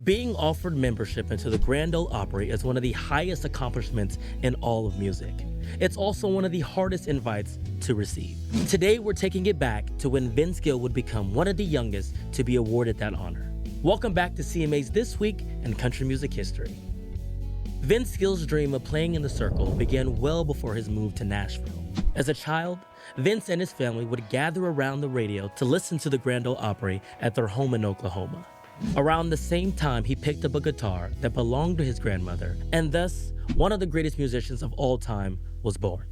Being offered membership into the Grand Ole Opry is one of the highest accomplishments in all of music. It's also one of the hardest invites to receive. Today, we're taking it back to when Vince Gill would become one of the youngest to be awarded that honor. Welcome back to CMA's This Week in Country Music History. Vince Gill's dream of playing in the circle began well before his move to Nashville. As a child, Vince and his family would gather around the radio to listen to the Grand Ole Opry at their home in Oklahoma. Around the same time, he picked up a guitar that belonged to his grandmother, and thus, one of the greatest musicians of all time was born.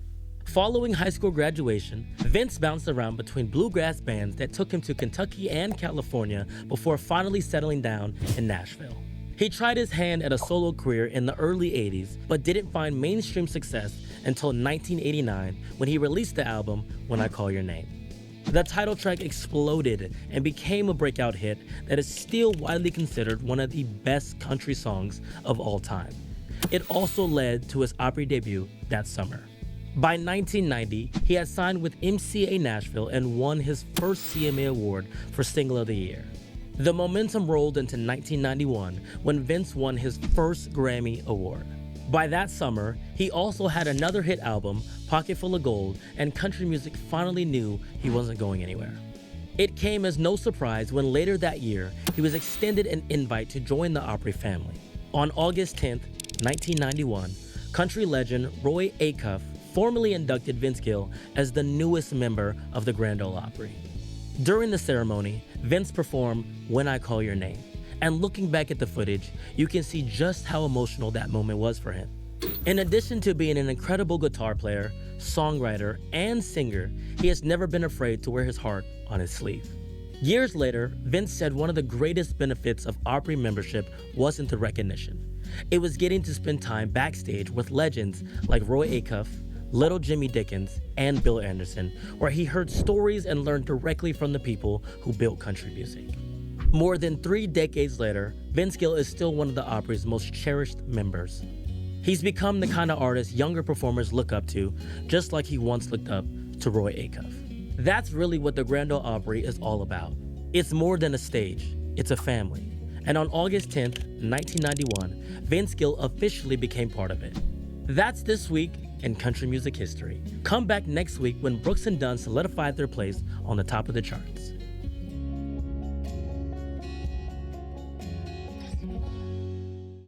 Following high school graduation, Vince bounced around between bluegrass bands that took him to Kentucky and California before finally settling down in Nashville. He tried his hand at a solo career in the early 80s, but didn't find mainstream success until 1989 when he released the album When I Call Your Name. The title track exploded and became a breakout hit that is still widely considered one of the best country songs of all time. It also led to his Opry debut that summer. By 1990, he had signed with MCA Nashville and won his first CMA Award for Single of the Year. The momentum rolled into 1991 when Vince won his first Grammy Award. By that summer, he also had another hit album, Pocket Full of Gold, and country music finally knew he wasn't going anywhere. It came as no surprise when later that year, he was extended an invite to join the Opry family. On August 10, 1991, country legend Roy Acuff formally inducted Vince Gill as the newest member of the Grand Ole Opry. During the ceremony, Vince performed When I Call Your Name. And looking back at the footage, you can see just how emotional that moment was for him. In addition to being an incredible guitar player, songwriter, and singer, he has never been afraid to wear his heart on his sleeve. Years later, Vince said one of the greatest benefits of Opry membership wasn't the recognition. It was getting to spend time backstage with legends like Roy Acuff, Little Jimmy Dickens, and Bill Anderson, where he heard stories and learned directly from the people who built country music. More than 3 decades later, Vince Gill is still one of the Opry's most cherished members. He's become the kind of artist younger performers look up to, just like he once looked up to Roy Acuff. That's really what the Grand Ole Opry is all about. It's more than a stage, it's a family. And on August 10th, 1991, Vince Gill officially became part of it. That's This Week in Country Music History. Come back next week when Brooks and Dunn solidified their place on the top of the charts.